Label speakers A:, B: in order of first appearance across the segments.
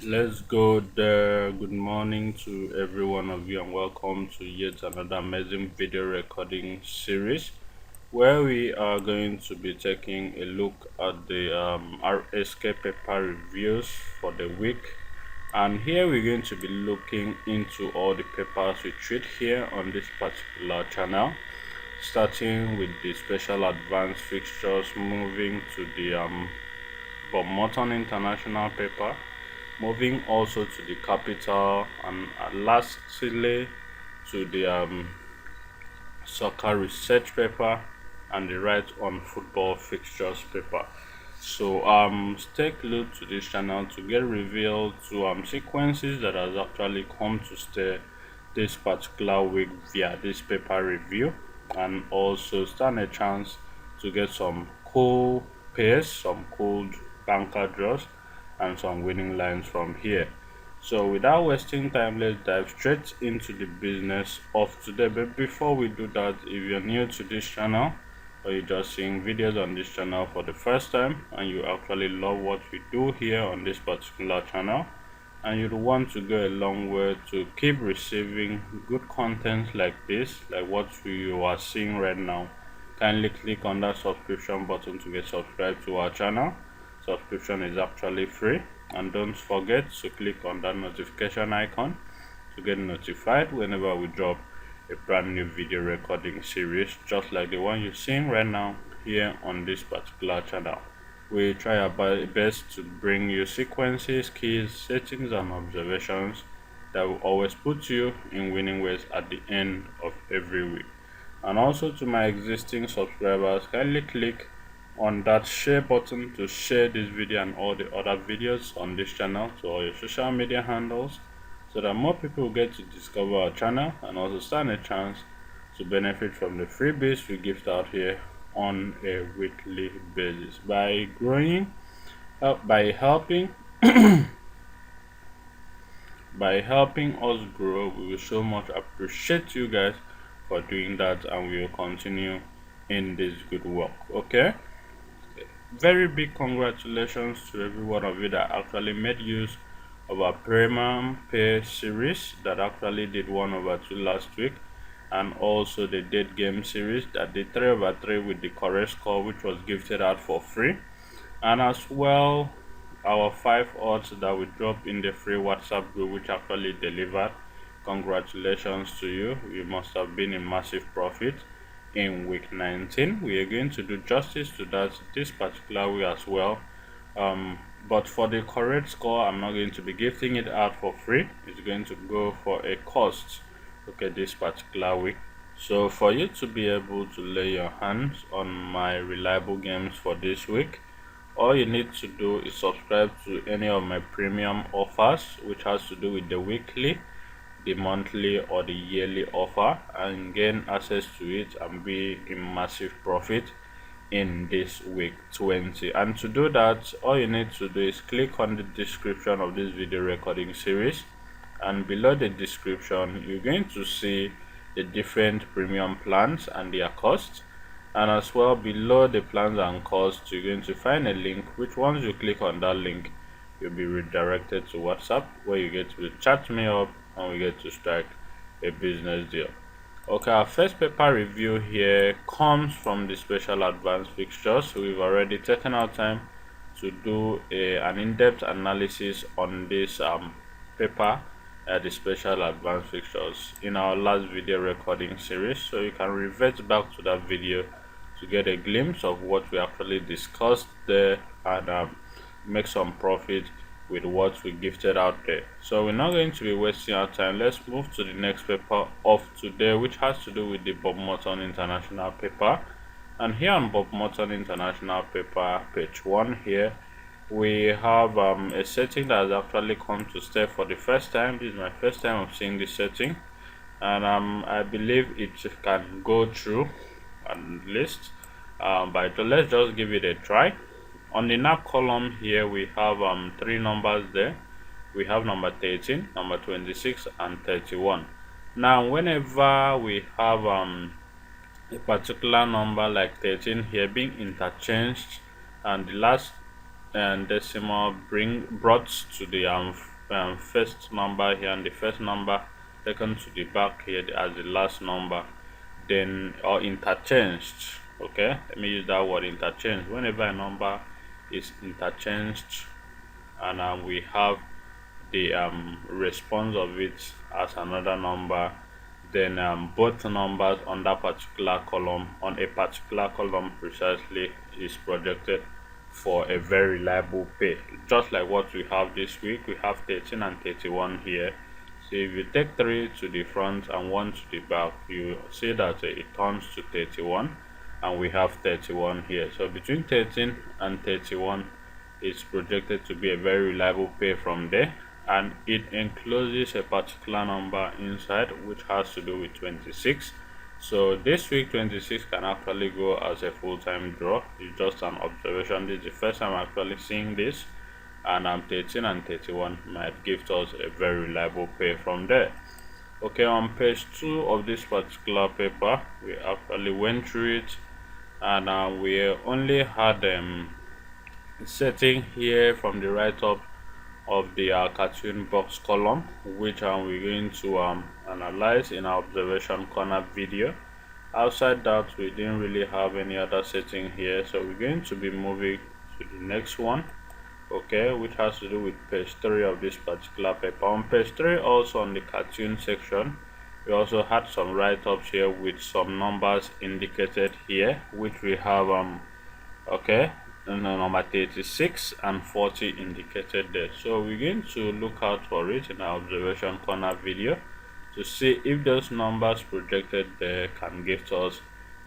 A: Let's go there. Good morning to every one of you, and welcome to yet another amazing video recording series where we are going to be taking a look at the RSK paper reviews for the week. And here we're going to be looking into all the papers we treat here on this particular channel, starting with the special advanced fixtures, moving to the Bob Morton International paper, moving also to the capital, and lastly to the soccer research paper and the right on football fixtures paper. So stay glued to this channel to get revealed to sequences that has actually come to stay this particular week via this paper review, and also stand a chance to get some cool pairs, some cool banker draws, and some winning lines from here. So without wasting time, let's dive straight into the business of today. But before we do that, if you're new to this channel or you're just seeing videos on this channel for the first time and you actually love what we do here on this particular channel, and you'd want to go a long way to keep receiving good content like this, like what you are seeing right now, kindly click on that subscription button to get subscribed to our channel. Subscription is actually free, and don't forget to click on that notification icon to get notified whenever we drop a brand new video recording series just like the one you're seeing right now here on this particular channel. We try our best to bring you sequences, keys, settings, and observations that will always put you in winning ways at the end of every week. And also to my existing subscribers, kindly click on that share button to share this video and all the other videos on this channel to all your social media handles, so that more people get to discover our channel and also stand a chance to benefit from the freebies we gift out here on a weekly basis. By growing, by helping by helping us grow, we will so much appreciate you guys for doing that, and we will continue in this good work. Okay, very big congratulations to every one of you that actually made use of our premium pay series that actually did 1/2 last week, and also the date game series that did 3/3 with the correct score, which was gifted out for free, and as well our 5 odds that we dropped in the free WhatsApp group, which actually delivered. Congratulations to you, you must have been in massive profit in week 19. We are going to do justice to that this particular week as well, but for the correct score, I'm not going to be gifting it out for free. It's going to go for a cost, okay, this particular week. So for you to be able to lay your hands on my reliable games for this week, all you need to do is subscribe to any of my premium offers, which has to do with the weekly, the monthly, or the yearly offer, and gain access to it and be in massive profit in this week 20. And to do that, all you need to do is click on the description of this video recording series, and below the description you're going to see the different premium plans and their costs, and as well below the plans and costs you're going to find a link, which once you click on that link you'll be redirected to WhatsApp, where you get to chat me up and we get to strike a business deal. Okay, our first paper review here comes from the special advanced fixtures. We've already taken our time to do an in-depth analysis on this paper, the special advanced fixtures, in our last video recording series, so you can revert back to that video to get a glimpse of what we actually discussed there, and make some profit with what we gifted out there. So we're not going to be wasting our time. Let's move to the next paper of today, which has to do with the Bob Morton International paper. And here on Bob Morton International paper, page 1 here, we have a setting that has actually come to stay for the first time. This is my first time of seeing this setting, and I believe it can go through at least, but let's just give it a try. On the NAP column here we have 3 numbers there. We have number 13, number 26, and 31. Now whenever we have a particular number like 13 here being interchanged and the last decimal brought to the first number here and the first number taken to the back here as the last number, then or interchanged. Okay, let me use that word, interchanged. Whenever a number is interchanged and we have the response of it as another number, then both numbers on that particular column, on a particular column precisely, is projected for a very reliable pay, just like what we have this week. We have 13 and 31 here. So if you take 3 to the front and 1 to the back, you see that it turns to 31, and we have 31 here. So between 13 and 31 is projected to be a very reliable pair from there, and it encloses a particular number inside which has to do with 26. So this week 26 can actually go as a full-time draw. It's just an observation. This is the first time I'm actually seeing this, and 13 and 31 might give us a very reliable pair from there. Okay, on page 2 of this particular paper, we actually went through it, and we only had setting here from the right up of the cartoon box column, which we're going to analyze in our observation corner video. Outside that, we didn't really have any other setting here, so we're going to be moving to the next one, okay, which has to do with page 3 of this particular paper. On page 3, also on the cartoon section, we also had some write-ups here with some numbers indicated here, which we have okay, number 36 and 40 indicated there. So we're going to look out for it in our observation corner video to see if those numbers projected there can give us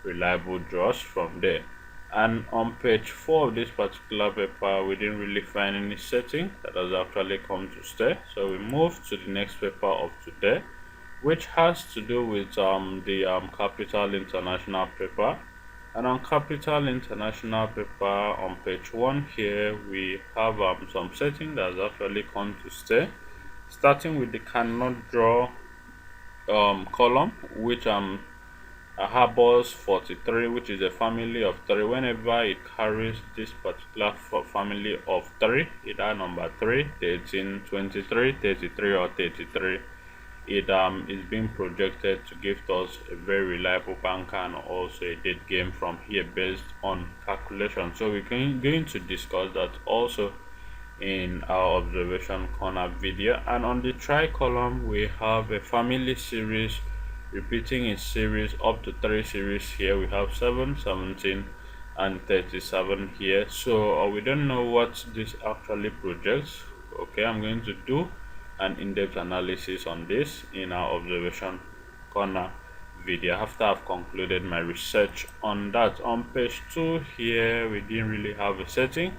A: reliable draws from there. And on page 4 of this particular paper, we didn't really find any setting that has actually come to stay. So we move to the next paper of today, which has to do with the Capital International paper. And on Capital International paper, on page 1 here, we have some setting that has actually come to stay, starting with the cannot draw column, which harbors 43, which is a family of 3. Whenever it carries this particular family of 3, either number 3, 13, 23, 33, or 33, it is being projected to give us a very reliable banker and also a dead game from here based on calculation. So we're going to discuss that also in our observation corner video. And on the try column, we have a family series repeating its series up to 3 series here. We have 7, 17, and 37 here. So we don't know what this actually projects. Okay, I'm going to do an in-depth analysis on this in our observation corner video after I've concluded my research on that. On page 2 here, we didn't really have a setting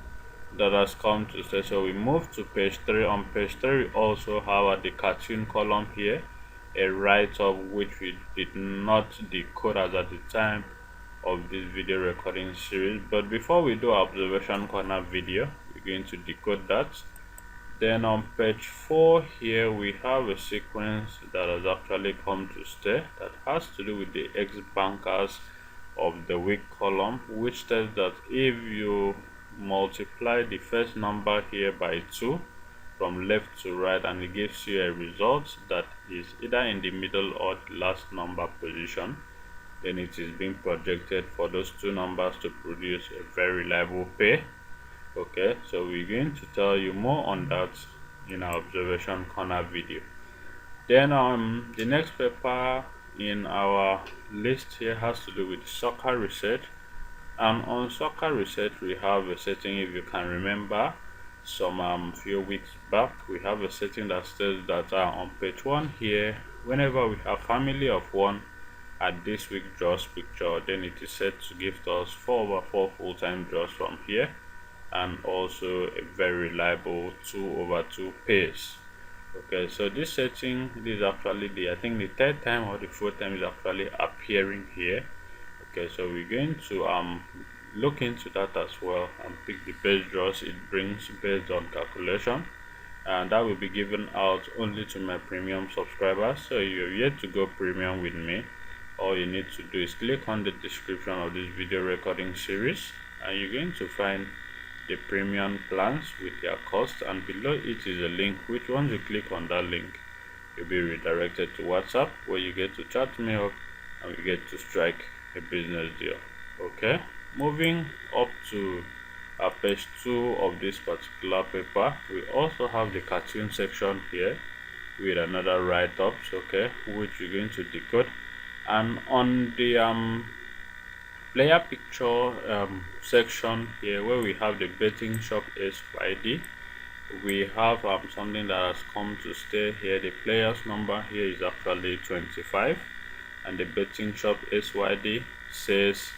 A: that has come to stay, so we move to page 3. On page 3, we also have the cartoon column here, a write-up which we did not decode as at the time of this video recording series. But before we do our observation corner video, we're going to decode that. Then on page 4 here, we have a sequence that has actually come to stay that has to do with the X bankers of the week column, which says that if you multiply the first number here by 2 from left to right, and it gives you a result that is either in the middle or the last number position, then it is being projected for those two numbers to produce a very reliable pair. Okay, so we're going to tell you more on that in our observation corner video. Then the next paper in our list here has to do with soccer research. And on soccer research, we have a setting, if you can remember, some few weeks back, we have a setting that says that on page 1 here, whenever we have family of 1 at this week draws picture, then it is set to give us 4/4 full-time draws from here, and also a very reliable 2/2 pairs. Okay, so this setting, this is actually I think the third time or the fourth time is actually appearing here. Okay, so we're going to look into that as well and pick the best draws it brings based on calculation, and that will be given out only to my premium subscribers. So if you're yet to go premium with me, all you need to do is click on the description of this video recording series, and you're going to find the premium plans with their cost, and below it is a link which once you click on that link you'll be redirected to WhatsApp, where you get to chat me up and we get to strike a business deal. Okay, moving up to page 2 of this particular paper, we also have the cartoon section here with another write-ups, okay, which we're going to decode. And on the player picture section here, where we have the betting shop SYD, we have something that has come to stay here. The player's number here is actually 25, and the betting shop SYD says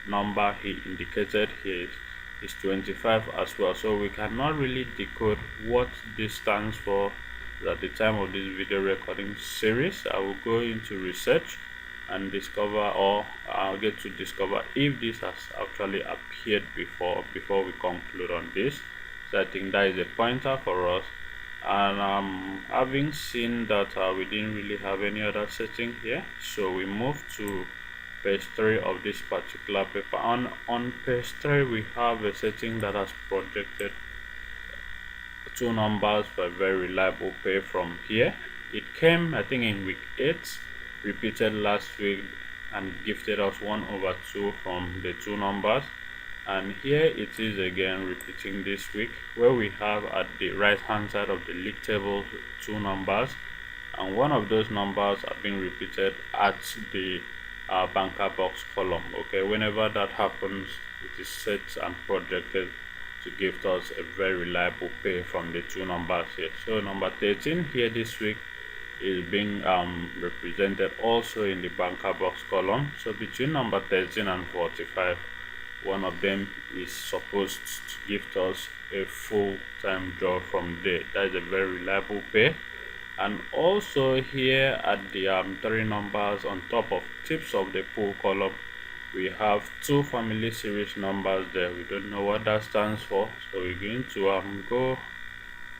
A: number he indicated here is 25 as well. So we cannot really decode what this stands for at the time of this video recording series. I will go into research and discover, or I'll get to discover if this has actually appeared before we conclude on this. So I think that is a pointer for us. And having seen that we didn't really have any other setting here, so we move to page 3 of this particular paper. On page 3 we have a setting that has projected two numbers for a very reliable pay from here. It came, I think, in week 8, repeated last week, and gifted us 1/2 from the two numbers. And here it is again repeating this week, where we have at the right hand side of the league table two numbers, and one of those numbers are being repeated at the banker box column. Okay, whenever that happens, it is set and projected to give us a very reliable pay from the two numbers here. So number 13 here this week is being represented also in the banker box column. So between number 13 and 45, one of them is supposed to give us a full-time job from there. That is a very reliable pay. And also here at the 3 numbers on top of tips of the pool column, we have 2 family series numbers there. We don't know what that stands for, so we're going to go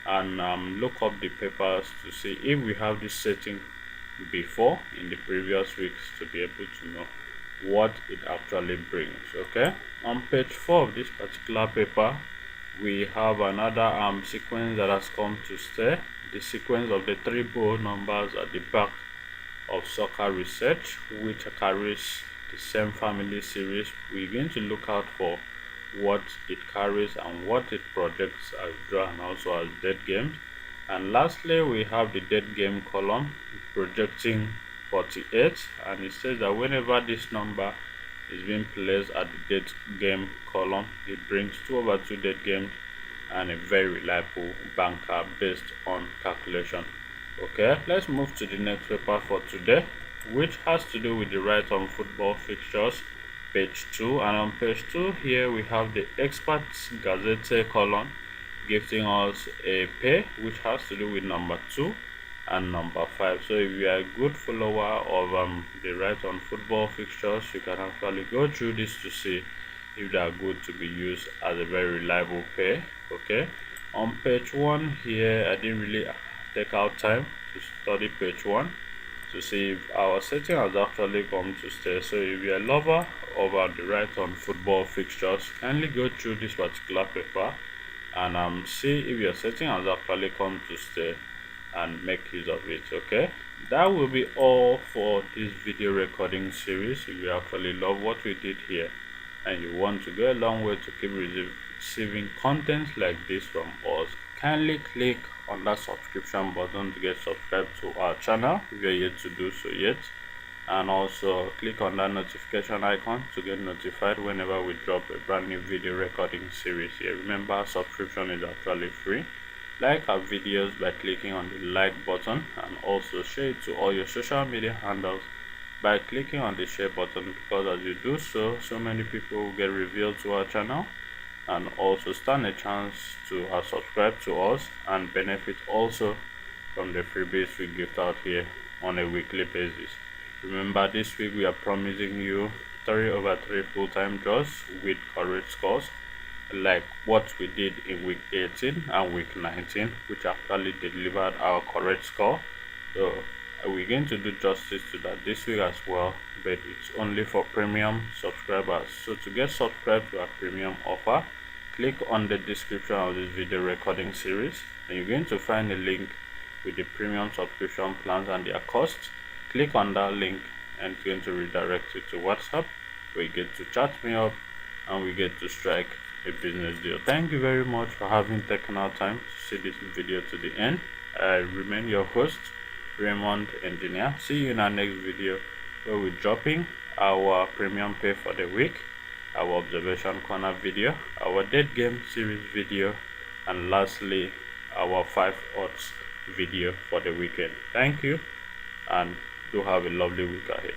A: and look up the papers to see if we have this setting before in the previous weeks, to be able to know what it actually brings. Okay, on page 4 of this particular paper, we have another sequence that has come to stay. The sequence of the 3 bold numbers at the back of soccer research, which carries the same family series. We're going to look out for what it carries and what it projects as draw and also as dead games. And lastly, we have the dead game column projecting 48, and it says that whenever this number is being placed at the dead game column, it brings 2/2 dead games and a very reliable banker based on calculation. Okay, let's move to the next paper for today, which has to do with the right on football fixtures, page 2. And on page 2 here we have the Experts Gazette column giving us a pay which has to do with number 2 and number 5. So if you are a good follower of the right on football fixtures, you can actually go through this to see if they are good to be used as a very reliable pay. Okay, on page 1 here, I didn't really take out time to study page 1 to see if our setting has actually come to stay. So if you're a lover of the right on football fixtures, kindly go through this particular paper and see if your setting has actually come to stay and make use of it. Okay, that will be all for this video recording series. If you actually love what we did here and you want to go a long way to keep receiving content like this from us, kindly click on that subscription button to get subscribed to our channel if you're yet to do so yet, and also click on that notification icon to get notified whenever we drop a brand new video recording series here. Remember, subscription is actually free. Like our videos by clicking on the like button, and also share it to all your social media handles by clicking on the share button, because as you do so, so many people will get revealed to our channel and also stand a chance to subscribe to us and benefit also from the freebies we give out here on a weekly basis. Remember, this week we are promising you 3/3 full-time draws with correct scores, like what we did in week 18 and week 19, which actually delivered our correct score. So We're going to do justice to that this week as well, but it's only for premium subscribers. So to get subscribed to our premium offer, click on the description of this video recording series, and you're going to find a link with the premium subscription plans and their costs. Click on that link and it's going to redirect you to WhatsApp, where you get to chat me up and we get to strike a business deal. Thank you very much for having taken our time to see this video to the end. I remain your host, Raymond Engineer. See you in our next video, where we're dropping our premium pay for the week, our observation corner video, our dead game series video, and lastly our 5 odds video for the weekend. Thank you, and do have a lovely week ahead.